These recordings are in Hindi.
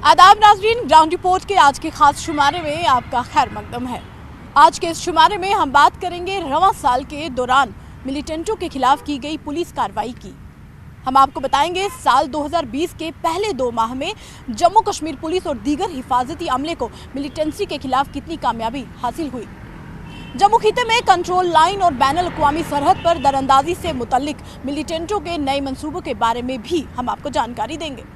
आदाब नाज़रीन, ग्राउंड रिपोर्ट के आज के खास शुमारे में आपका खैर मकदम है। आज के इस शुमारे में हम बात करेंगे रवां साल के दौरान मिलिटेंटों के खिलाफ की गई पुलिस कार्रवाई की। हम आपको बताएंगे साल 2020 के पहले 2 माह में जम्मू कश्मीर पुलिस और दीगर हिफाजती अमले को मिलिटेंसी के खिलाफ कितनी कामयाबी हासिल हुई। जम्मू खिते में कंट्रोल लाइन और बैनुल अक़वामी सरहद पर दरअंदाजी से मुतल्लिक मिलिटेंटों के नए मंसूबों के बारे में भी हम आपको जानकारी देंगे।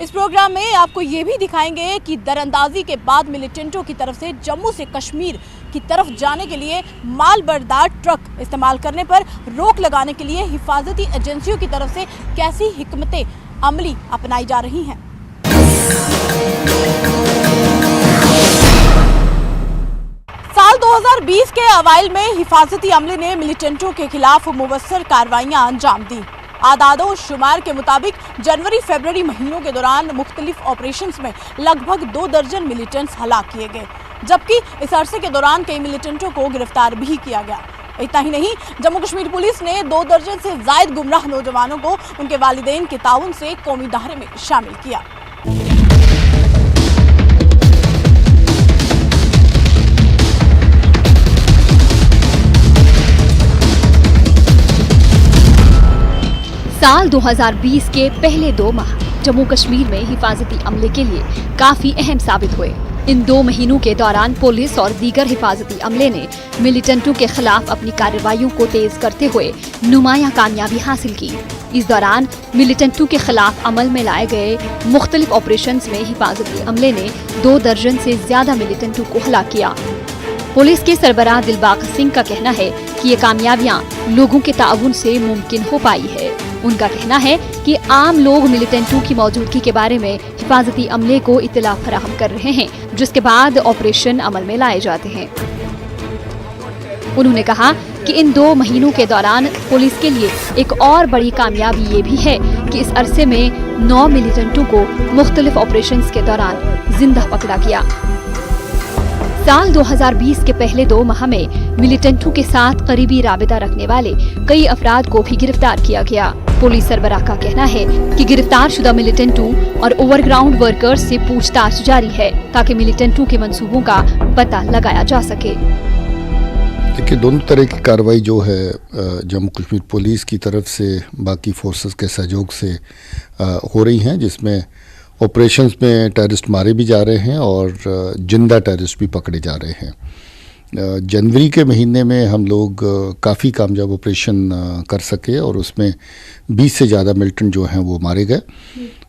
इस प्रोग्राम में आपको ये भी दिखाएंगे कि दरअंदाजी के बाद मिलिटेंटों की तरफ से जम्मू से कश्मीर की तरफ जाने के लिए माल बरदार ट्रक इस्तेमाल करने पर रोक लगाने के लिए हिफाजती एजेंसियों की तरफ से कैसी हिकमतें अमली अपनाई जा रही हैं। साल 2020 के अवाइल में हिफाजती अमले ने मिलिटेंटों के खिलाफ मुवस्सर कार्रवाइयां अंजाम दी। आदादो शुमार के मुताबिक जनवरी-फरवरी महीनों के दौरान मुख्तलिफ ऑपरेशंस में लगभग 2 दर्जन मिलिटेंट्स हलाक किए गए, जबकि इस अरसे के दौरान कई मिलिटेंटों को गिरफ्तार भी किया गया। इतना ही नहीं, जम्मू कश्मीर पुलिस ने 2 दर्जन से जायद गुमराह नौजवानों को उनके वालिदैन के ताउन से कौमी दायरे में शामिल किया। साल 2020 के पहले 2 माह जम्मू कश्मीर में हिफाजती अमले के लिए काफी अहम साबित हुए। इन 2 महीनों के दौरान पुलिस और दीगर हिफाजती अमले ने मिलिटेंटों के खिलाफ अपनी कार्रवाइयों को तेज करते हुए नुमायां कामयाबी हासिल की। इस दौरान मिलिटेंटों के खिलाफ अमल में लाए गए मुख्तलिफ ऑपरेशंस में हिफाजती अमले ने 2 दर्जन से ज्यादा मिलिटेंटों को हलाक किया। पुलिस के सरबराह दिलबाग सिंह का कहना है कि ये कामयाबियां लोगों के ताउन से मुमकिन हो पाई है। उनका कहना है कि आम लोग मिलिटेंटों की मौजूदगी के बारे में हिफाजती अमले को इत्तला फराहम कर रहे हैं, जिसके बाद ऑपरेशन अमल में लाए जाते हैं। उन्होंने कहा कि इन 2 महीनों के दौरान पुलिस के लिए एक और बड़ी कामयाबी ये भी है कि इस अरसे में 9 मिलिटेंटों को मुख्तलिफ ऑपरेशंस के दौरान जिंदा पकड़ा गया। साल 2020 के पहले 2 माह में मिलिटेंटों के साथ करीबी राबिता रखने वाले कई अफराद को भी गिरफ्तार किया गया। पुलिस सरबराह का कहना है कि गिरफ्तार शुदा मिलिटेंटों और ओवरग्राउंड वर्कर्स से पूछताछ जारी है ताकि मिलिटेंटों के मंसूबों का पता लगाया जा सके। देखिए, दोनों तरह की कार्रवाई जो है जम्मू कश्मीर पुलिस की तरफ से बाकी फोर्सेस के सहयोग से हो रही हैं, जिसमें ऑपरेशंस में टेररिस्ट मारे भी जा रहे हैं और जिंदा टेररिस्ट भी पकड़े जा रहे हैं। जनवरी के महीने में हम लोग काफ़ी कामयाब ऑपरेशन कर सके और उसमें 20 से ज़्यादा मिलिटेंट जो हैं वो मारे गए।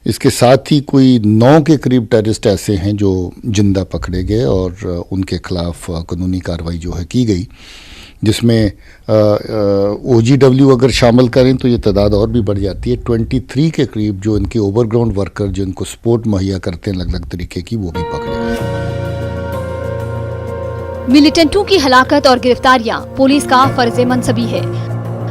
इसके साथ ही कोई 9 के करीब टेररिस्ट ऐसे हैं जो जिंदा पकड़े गए और उनके खिलाफ कानूनी कार्रवाई जो है की गई, जिसमें OGW अगर शामिल करें तो ये तादाद और भी बढ़ जाती है। 23 के करीब जो इनके ओवरग्राउंड वर्कर जो इनको सपोर्ट मुहैया करते हैं अलग अलग तरीके की, वो भी पकड़े गए। मिलिटेंटों की हलाकत और गिरफ्तारियां पुलिस का फर्ज मनसबी है।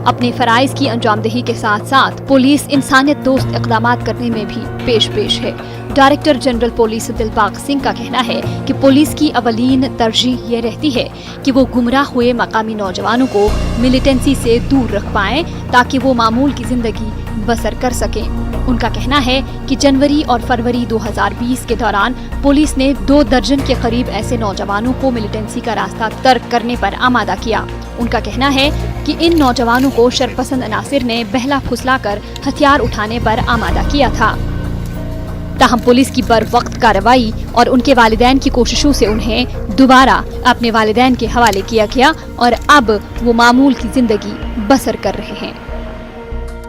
अपने फराइज की अंजामदही के साथ साथ पुलिस इंसानियत दोस्त इक़दामात करने में भी पेश है। Director general police Dilbag Singh का कहना है कि पुलिस की अवलीन तरजीह ये रहती है कि वो गुमराह हुए मकामी नौजवानों को मिलिटेंसी से दूर रख पाएं ताकि वो मामूल की जिंदगी बसर कर सकें। उनका कहना है कि जनवरी और फरवरी 2020 के दौरान पुलिस ने 2 दर्जन के करीब ऐसे नौजवानों को मिलिटेंसी का रास्ता तर्क करने पर आमादा किया। उनका कहना है कि इन नौजवानों को शरपसंद अनासिर ने बहला फुसलाकर हथियार उठाने पर आमादा किया था। ताहम पुलिस की बर वक्त कार्रवाई और उनके वालिदैन की कोशिशों से उन्हें दोबारा अपने वालिदैन के हवाले किया गया और अब वो मामूल की जिंदगी बसर कर रहे हैं।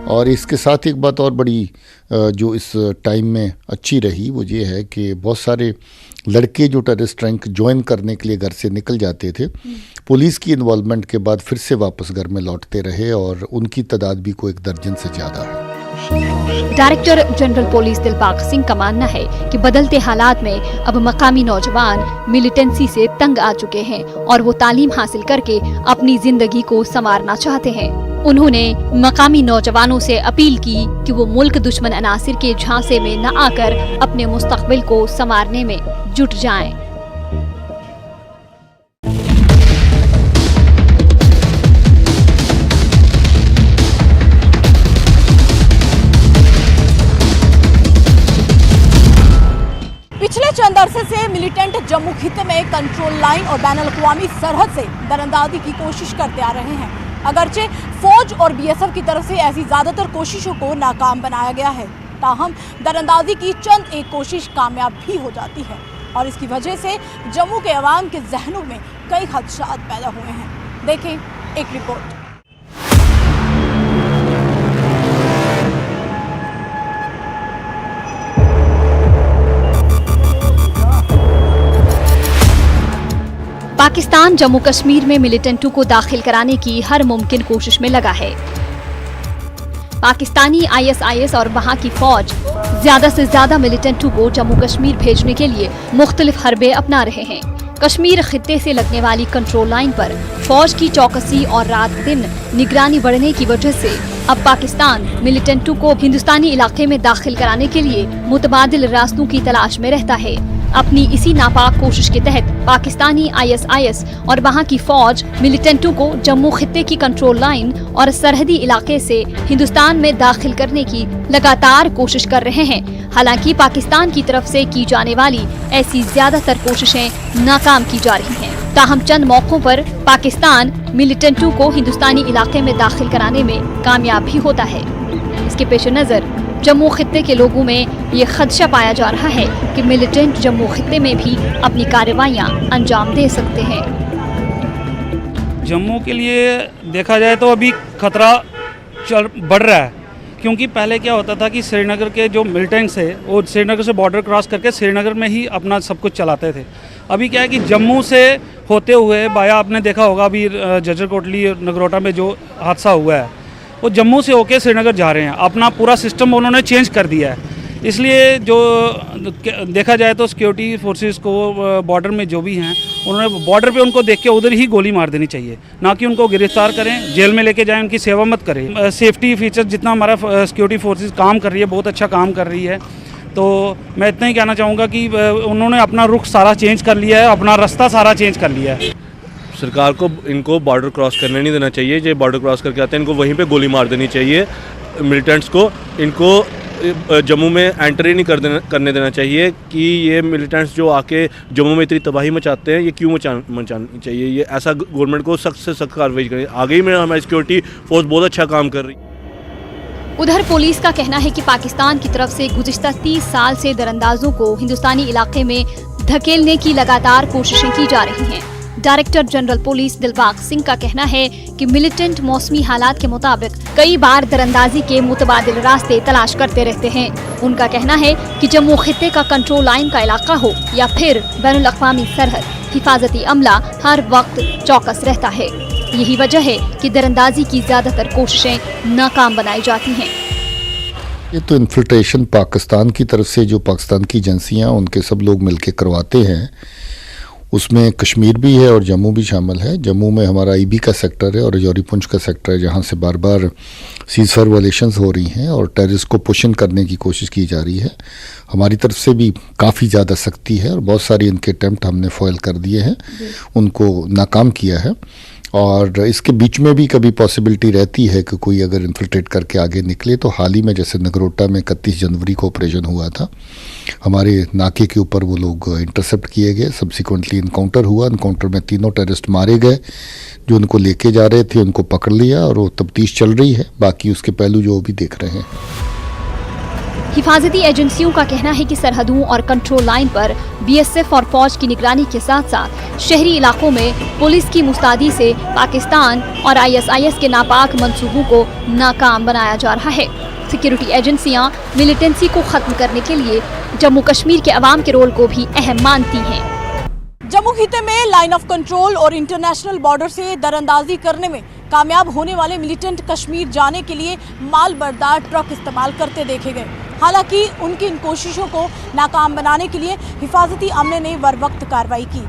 और इसके साथ एक बात और बड़ी जो इस टाइम में अच्छी रही वो ये है कि बहुत सारे लड़के जो टेररिस्ट रैंक ज्वाइन करने के लिए घर से निकल जाते थे, पुलिस की इन्वॉल्वमेंट के बाद फिर से वापस घर में लौटते रहे और उनकी तादाद भी कोई 1 दर्जन से ज़्यादा है। Director general police Dilbag Singh का मानना है कि बदलते हालात में अब मकामी नौजवान मिलिटेंसी से तंग आ चुके हैं और वो तालीम हासिल करके अपनी जिंदगी को संवारना चाहते हैं। उन्होंने मकामी नौजवानों से अपील की कि वो मुल्क दुश्मन अनासिर के झांसे में न आकर अपने मुस्तकबिल को संवारने में जुट जाएं। चंद अरसे से मिलिटेंट जम्मू खित्ते में कंट्रोल लाइन और बैनुल अक़वामी सरहद से दरअंदाजी की कोशिश करते आ रहे हैं। अगरचे फौज और बीएसएफ की तरफ से ऐसी ज्यादातर कोशिशों को नाकाम बनाया गया है, ताहम दरअंदाजी की चंद एक कोशिश कामयाब भी हो जाती है और इसकी वजह से जम्मू के अवाम के जहनों में कई खदशात पैदा हुए हैं। देखें एक रिपोर्ट। पाकिस्तान जम्मू कश्मीर में मिलिटेंटों को दाखिल कराने की हर मुमकिन कोशिश में लगा है। पाकिस्तानी आईएसआईएस और वहां की फौज ज्यादा से ज्यादा मिलिटेंटों को जम्मू कश्मीर भेजने के लिए मुख्तलिफ हरबे अपना रहे हैं। कश्मीर खित्ते से लगने वाली कंट्रोल लाइन पर फौज की चौकसी और रात दिन निगरानी बढ़ने की वजह से अब पाकिस्तान मिलिटेंटों को हिंदुस्तानी इलाके में दाखिल कराने के लिए मुतबादिल रास्तों की तलाश में रहता है। अपनी इसी नापाक कोशिश के तहत पाकिस्तानी आईएसआईएस और वहां की फौज मिलिटेंटों को जम्मू खित्ते की कंट्रोल लाइन और सरहदी इलाके से हिंदुस्तान में दाखिल करने की लगातार कोशिश कर रहे हैं। हालांकि पाकिस्तान की तरफ से की जाने वाली ऐसी ज्यादातर कोशिशें नाकाम की जा रही हैं। ताहम चंद मौकों पर पाकिस्तान मिलिटेंटों को हिंदुस्तानी इलाके में दाखिल कराने में कामयाब भी होता है। इसके पेश नजर जम्मू खित्ते के लोगों में ये खदशा पाया जा रहा है कि मिलिटेंट जम्मू खित्ते में भी अपनी कार्रवाइयां अंजाम दे सकते हैं। जम्मू के लिए देखा जाए तो अभी खतरा बढ़ रहा है, क्योंकि पहले क्या होता था कि श्रीनगर के जो मिलिटेंट्स है वो श्रीनगर से बॉर्डर क्रॉस करके श्रीनगर में ही अपना सब कुछ चलाते थे। अभी क्या है कि जम्मू से होते हुए बाया आपने देखा होगा अभी जजर कोटली नगरोटा में जो हादसा हुआ है वो जम्मू से होके श्रीनगर जा रहे हैं। अपना पूरा सिस्टम उन्होंने चेंज कर दिया है। इसलिए जो देखा जाए तो सिक्योरिटी फोर्सेस को बॉर्डर में जो भी हैं उन्होंने बॉर्डर पे उनको देख के उधर ही गोली मार देनी चाहिए, ना कि उनको गिरफ्तार करें, जेल में लेके जाएं, उनकी सेवा मत करें। सेफ्टी फीचर जितना हमारा सिक्योरिटी फोर्सेस काम कर रही है, बहुत अच्छा काम कर रही है। तो मैं इतना ही कहना चाहूँगा कि उन्होंने अपना रुख सारा चेंज कर लिया है, अपना रास्ता सारा चेंज कर लिया है। सरकार को इनको बॉर्डर क्रॉस करने नहीं देना चाहिए। जो बॉर्डर क्रॉस करके आते हैं इनको वहीं पे गोली मार देनी चाहिए। मिलिटेंट्स को इनको जम्मू में एंटर ही नहीं करने देना चाहिए कि ये मिलिटेंट्स जो आके जम्मू में इतनी तबाही मचाते हैं ये क्यों मचानी चाहिए। ये ऐसा गवर्नमेंट को सख्त से सख्त कार्रवाई करें। आगे ही में हमारी सिक्योरिटी फोर्स बहुत अच्छा काम कर रही है। उधर पुलिस का कहना है कि पाकिस्तान की तरफ से गुज़िश्ता 30 साल से दरअंदाजों को हिंदुस्तानी इलाके में धकेलने की लगातार कोशिशें की जा रही हैं। Director general police Dilbag Singh का कहना है कि मिलिटेंट मौसमी हालात के मुताबिक कई बार दरअंदाजी के मुतबादिल रास्ते तलाश करते रहते हैं। उनका कहना है कि जम्मू खित्ते का कंट्रोल लाइन का इलाका हो या फिर बैनुल अक़वामी सरहद, हिफाजती अमला हर वक्त चौकस रहता है। यही वजह है कि दरअंदाजी की ज्यादातर कोशिशें नाकाम बनाई जाती हैं। ये तो इन्फिल्ट्रेशन पाकिस्तान की तरफ से जो पाकिस्तान की एजेंसियां उनके सब लोग मिलके करवाते हैं, उसमें कश्मीर भी है और जम्मू भी शामिल है। जम्मू में हमारा ईबी का सेक्टर है और रजौरी पुंछ का सेक्टर है, जहाँ से बार बार सीज़फायर वायलेशंस हो रही हैं और टेररिस्ट को पुशन करने की कोशिश की जा रही है। हमारी तरफ से भी काफ़ी ज़्यादा सख्ती है और बहुत सारी इनके अटैम्प्ट हमने फॉइल कर दिए हैं, उनको नाकाम किया है। और इसके बीच में भी कभी पॉसिबिलिटी रहती है कि कोई अगर इन्फिल्ट्रेट करके आगे निकले। तो हाल ही में जैसे नगरोटा में 31 जनवरी को ऑपरेशन हुआ था, हमारे नाके के ऊपर वो लोग इंटरसेप्ट किए गए। सब्सिक्वेंटली इनकाउंटर हुआ, इनकाउंटर में 3 टेररिस्ट मारे गए। जो उनको लेके जा रहे थे उनको पकड़ लिया और वो तफ्तीश चल रही है। बाकी उसके पहलू जो भी देख रहे हैं। हिफाजती एजेंसियों का कहना है कि सरहदों और कंट्रोल लाइन पर बीएसएफ और फौज की निगरानी के साथ साथ शहरी इलाकों में पुलिस की मुस्तैदी से पाकिस्तान और आईएसआईएस के नापाक मंसूबों को नाकाम बनाया जा रहा है। सिक्योरिटी एजेंसियां मिलिटेंसी को खत्म करने के लिए जम्मू कश्मीर के अवाम के रोल को भी अहम मानती हैं। जम्मू खित्ते में लाइन ऑफ कंट्रोल और इंटरनेशनल बॉर्डर से दरअंदाजी करने में कामयाब होने वाले मिलिटेंट कश्मीर जाने के लिए माल बरदार ट्रक इस्तेमाल करते देखे गए। हालांकि उनकी इन कोशिशों को नाकाम बनाने के लिए हिफाजती अमले ने बर वक्त कार्रवाई की,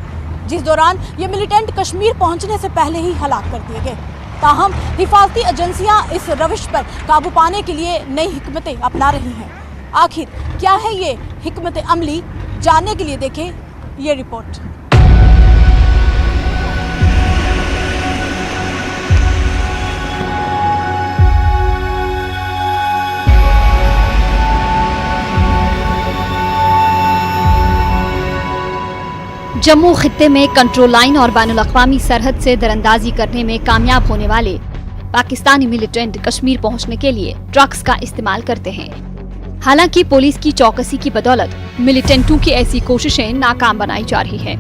जिस दौरान ये मिलिटेंट कश्मीर पहुंचने से पहले ही हलाक कर दिए गए। ताहम हिफाजती एजेंसियां इस रविश पर काबू पाने के लिए नई हिकमतें अपना रही हैं। आखिर क्या है ये हिकमत अमली, जानने के लिए देखें ये रिपोर्ट। जम्मू खित्ते में कंट्रोल लाइन और बैनुल-अक़वामी सरहद से दरअंदाजी करने में कामयाब होने वाले पाकिस्तानी मिलिटेंट कश्मीर पहुंचने के लिए ट्रक्स का इस्तेमाल करते हैं। हालांकि पुलिस की चौकसी की बदौलत मिलिटेंटों की ऐसी कोशिशें नाकाम बनाई जा रही है।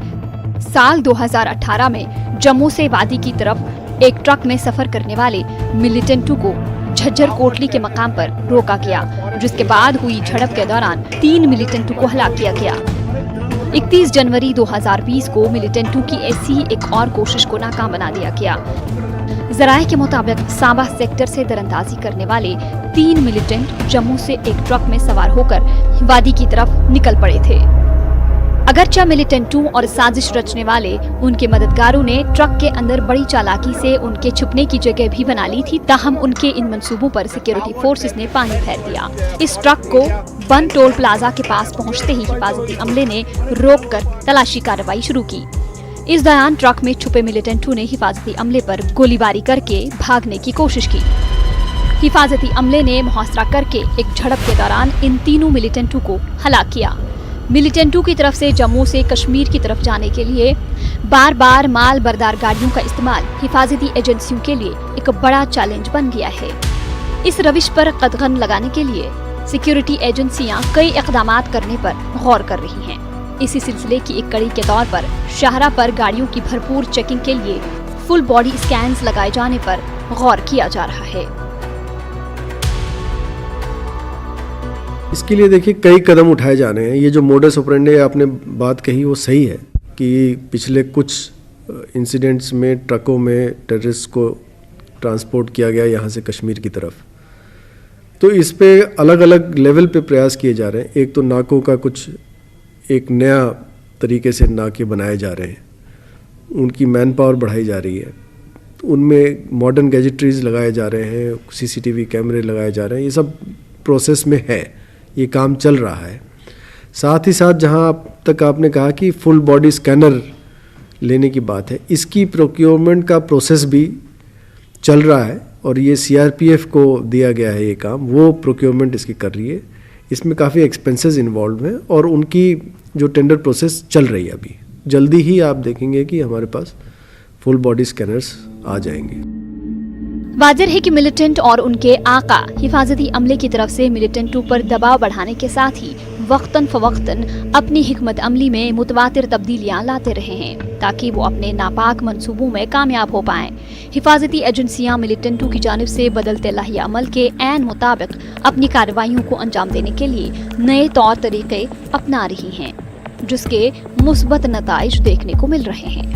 साल 2018 में जम्मू से वादी की तरफ एक ट्रक में सफर करने वाले मिलिटेंटों को झज्जर कोटली के मकाम पर रोका गया, जिसके बाद हुई झड़प के दौरान 3 मिलिटेंटों को हलाक किया गया। 31 जनवरी 2020 को मिलिटेंटों की ऐसी ही एक और कोशिश को नाकाम बना दिया गया। जराये के मुताबिक सांबा सेक्टर से दरअंदाजी करने वाले 3 मिलिटेंट जम्मू से एक ट्रक में सवार होकर वादी की तरफ निकल पड़े थे। अगरचे मिलिटेंटों और साजिश रचने वाले उनके मददगारों ने ट्रक के अंदर बड़ी चालाकी से उनके छुपने की जगह भी बना ली थी, ताहम उनके इन मंसूबों पर सिक्योरिटी फोर्सेस ने पानी फेर दिया। इस ट्रक को बन टोल प्लाजा के पास पहुंचते ही हिफाजती अमले ने रोककर तलाशी कार्रवाई शुरू की। इस दौरान ट्रक में छुपे मिलिटेंटों ने हिफाजती अमले पर गोलीबारी करके भागने की कोशिश की। हिफाजती अमले ने मुहासरा करके एक झड़प के दौरान इन तीनों मिलिटेंटों को हलाक किया। मिलिटेंटों की तरफ से जम्मू से कश्मीर की तरफ जाने के लिए बार बार माल बरदार गाड़ियों का इस्तेमाल हिफाजती एजेंसियों के लिए एक बड़ा चैलेंज बन गया है। इस रविश पर कदगन लगाने के लिए सिक्योरिटी एजेंसियां कई इक़दामात करने पर गौर कर रही हैं। इसी सिलसिले की एक कड़ी के तौर पर शाहरा पर गाड़ियों की भरपूर चेकिंग के लिए फुल बॉडी स्कैन्स लगाए जाने पर गौर किया जा रहा है। इसके लिए देखिए कई कदम उठाए जा रहे हैं। ये जो मोडस ऑपरेंडी आपने बात कही वो सही है कि पिछले कुछ इंसिडेंट्स में ट्रकों में टेररिस्ट को ट्रांसपोर्ट किया गया यहाँ से कश्मीर की तरफ, तो इस पे अलग अलग लेवल पे प्रयास किए जा रहे हैं। एक तो नाकों का कुछ एक नया तरीके से नाके बनाए जा रहे हैं, उनकी मैन पावर बढ़ाई जा रही है, उनमें मॉडर्न गैजेटरीज लगाए जा रहे हैं, CCTV कैमरे लगाए जा रहे हैं। ये सब प्रोसेस में है, ये काम चल रहा है। साथ ही साथ जहाँ तक आपने कहा कि फुल बॉडी स्कैनर लेने की बात है, इसकी प्रोक्योरमेंट का प्रोसेस भी चल रहा है और ये CRPF को दिया गया है ये काम, वो प्रोक्योरमेंट इसकी कर रही है। इसमें काफ़ी एक्सपेंसेस इन्वॉल्व हैं और उनकी जो टेंडर प्रोसेस चल रही है अभी। जल्दी ही आप देखेंगे कि हमारे पास फुल बॉडी स्कैनर्स आ जाएंगे। वाज़ेह है कि मिलिटेंट और उनके आका हिफाजती अमले की तरफ से मिलिटेंटों पर दबाव बढ़ाने के साथ ही वक्तन फवक्तन अपनी हिकमत अमली में मुतवातिर तब्दीलियां लाते रहे हैं ताकि वो अपने नापाक मंसूबों में कामयाब हो पाएं। हिफाजती एजेंसियां मिलिटेंटों की जानिब से बदलते लाहिया अमल के ऐन मुताबिक अपनी कार्रवाइयों को अंजाम देने के लिए नए तौर तरीके अपना रही हैं, जिसके मुस्बत नताइज देखने को मिल रहे हैं।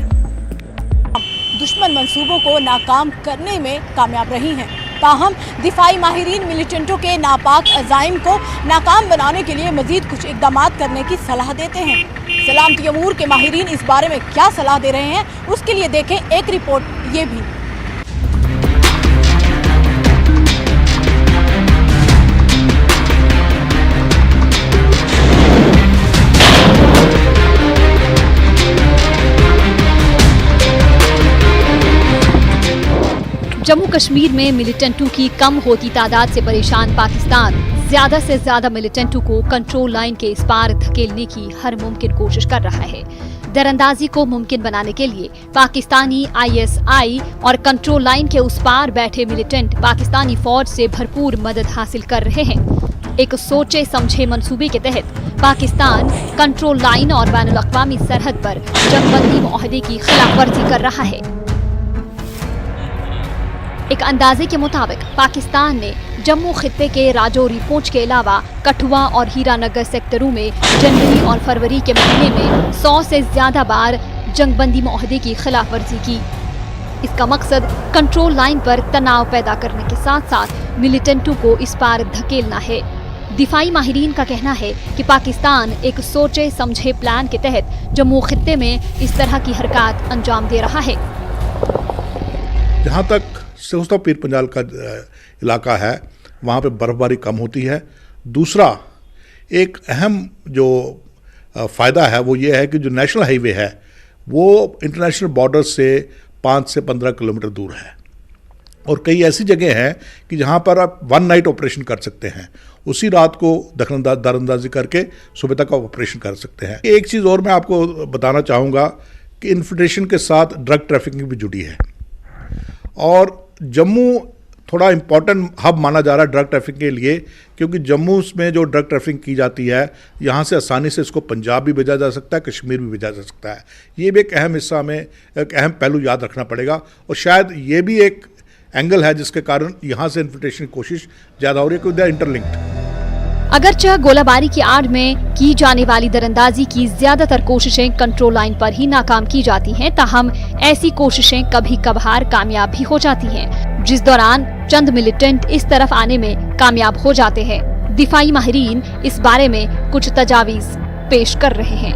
दुश्मन मंसूबों को नाकाम करने में कामयाब रही हैं। ताहम दिफाई माहिरीन मिलिटेंटों के नापाक अज़ाइम को नाकाम बनाने के लिए मजीद कुछ इक़दाम करने की सलाह देते हैं। सलामती अमूर के माहिरीन इस बारे में क्या सलाह दे रहे हैं, उसके लिए देखें एक रिपोर्ट ये भी। जम्मू कश्मीर में मिलिटेंटों की कम होती तादाद से परेशान पाकिस्तान ज्यादा से ज्यादा मिलिटेंटों को कंट्रोल लाइन के इस पार धकेलने की हर मुमकिन कोशिश कर रहा है। दरअंदाजी को मुमकिन बनाने के लिए पाकिस्तानी ISI और कंट्रोल लाइन के उस पार बैठे मिलिटेंट पाकिस्तानी फौज से भरपूर मदद हासिल कर रहे हैं। एक सोचे समझे मंसूबे के तहत पाकिस्तान कंट्रोल लाइन और बैनुल-अक़वामी सरहद पर जंगबंदी मुआहदे की खिलाफवर्जी कर रहा है। एक अंदाजे के मुताबिक पाकिस्तान ने जम्मू खित्ते के राजौरी पूंछ के अलावा कठुआ और हीरानगर सेक्टरों में जनवरी और फरवरी के महीने में 100 से ज्यादा बार जंगबंदी मुआहदे की खिलाफवर्जी की। इसका मकसद कंट्रोल लाइन पर तनाव पैदा करने के साथ साथ मिलिटेंटों को इस पार धकेलना है। दिफाई माहिरीन का कहना है कि पाकिस्तान एक सोचे समझे प्लान के तहत जम्मू खित्ते में इस तरह की हरकत अंजाम दे रहा है। जहाँ तक सिरोस्ता पीर पंजाल का इलाका है, वहाँ पे बर्फ़बारी कम होती है। दूसरा एक अहम जो फ़ायदा है वो ये है कि जो नेशनल हाईवे है वो इंटरनेशनल बॉर्डर से 5 से 15 किलोमीटर दूर है और कई ऐसी जगह हैं कि जहाँ पर आप 1 नाइट ऑपरेशन कर सकते हैं। उसी रात को दखलंदाजी करके सुबह तक ऑपरेशन कर सकते हैं। एक चीज़ और मैं आपको बताना चाहूँगा कि इन्फिल्ट्रेशन के साथ ड्रग ट्रैफिकिंग भी जुड़ी है और जम्मू थोड़ा इम्पॉर्टेंट हब माना जा रहा है ड्रग ट्रैफिकिंग के लिए, क्योंकि जम्मू में जो ड्रग ट्रैफिकिंग की जाती है यहाँ से आसानी से इसको पंजाब भी भेजा जा सकता है, कश्मीर भी भेजा जा सकता है। ये भी एक अहम हिस्सा में एक अहम पहलू याद रखना पड़ेगा और शायद ये भी एक एंगल है जिसके कारण यहाँ से इन्फिल्ट्रेशन की कोशिश ज़्यादा हो रही है, क्योंकि दे आर इंटरलिंक्ड। अगरचे गोलाबारी की आड़ में की जाने वाली दरअंदाजी की ज्यादातर कोशिशें कंट्रोल लाइन पर ही नाकाम की जाती हैं, ताहम ऐसी कोशिशें कभी कभार कामयाब भी हो जाती हैं, जिस दौरान चंद मिलिटेंट इस तरफ आने में कामयाब हो जाते हैं। दिफाई माहिरीन इस बारे में कुछ तजावीज पेश कर रहे हैं।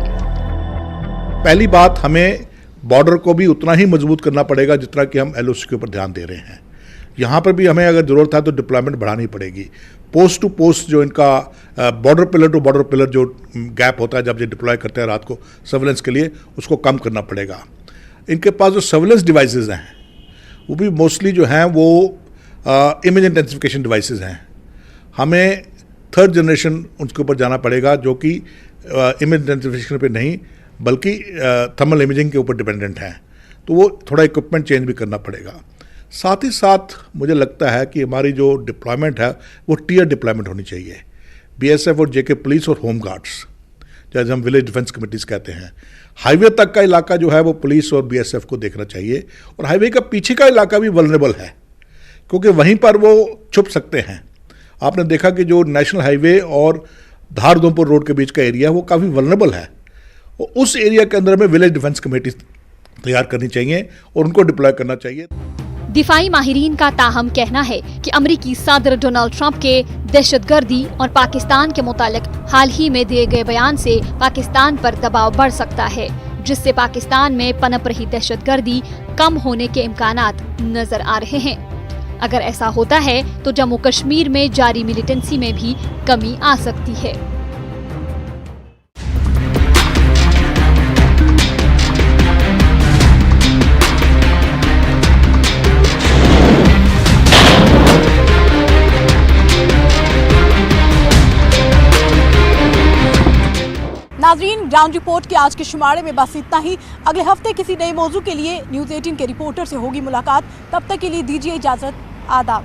पहली बात, हमें बॉर्डर को भी उतना ही मजबूत करना पड़ेगा जितना कि हम LOC के ऊपर ध्यान दे रहे हैं। यहाँ पर भी हमें अगर ज़रूरत है तो डिप्लॉयमेंट बढ़ानी पड़ेगी। पोस्ट टू पोस्ट जो इनका border pillar to border pillar जो गैप होता है जब ये डिप्लॉय करते हैं रात को सर्वेलेंस के लिए, उसको कम करना पड़ेगा। इनके पास जो सर्वेलेंस डिवाइसेस हैं वो भी मोस्टली जो हैं वो इमेज इंटेंसिफिकेशन डिवाइसेस हैं। हमें थर्ड जनरेशन उसके ऊपर जाना पड़ेगा जो कि इमेज इंटेंसिफिकेशन पे नहीं बल्कि थर्मल इमेजिंग के ऊपर डिपेंडेंट हैं, तो वो थोड़ा इक्विपमेंट चेंज भी करना पड़ेगा। साथ ही साथ मुझे लगता है कि हमारी जो डिप्लॉयमेंट है वो टियर डिप्लॉयमेंट होनी चाहिए। BSF और JK पुलिस और होम गार्ड्स, जैसे हम विलेज डिफेंस कमेटीज़ कहते हैं, हाईवे तक का इलाका जो है वो पुलिस और BSF को देखना चाहिए और हाईवे का पीछे का इलाका भी वल्नरेबल है क्योंकि वहीं पर वो छुप सकते हैं। आपने देखा कि जो नेशनल हाईवे और धार उधमपुर रोड के बीच का एरिया है वो काफ़ी वल्नरेबल है, और उस एरिया के अंदर में विलेज डिफेंस कमेटी तैयार करनी चाहिए और उनको डिप्लॉय करना चाहिए। दिफाई माहिरीन का ताहम कहना है कि अमरीकी सदर डोनाल्ड ट्रंप के दहशतगर्दी और पाकिस्तान के मुतालिक हाल ही में दिए गए बयान से पाकिस्तान पर दबाव बढ़ सकता है, जिससे पाकिस्तान में पनप रही दहशतगर्दी कम होने के इम्कानात नजर आ रहे हैं। अगर ऐसा होता है तो जम्मू कश्मीर में जारी मिलिटेंसी में भी कमी आ सकती है। नाजरीन, ग्राउंड रिपोर्ट के आज के शुमारे में बस इतना ही। अगले हफ्ते किसी नए मौजू के लिए न्यूज़ 18 के रिपोर्टर से होगी मुलाकात। तब तक के लिए दीजिए इजाजत। आदाब।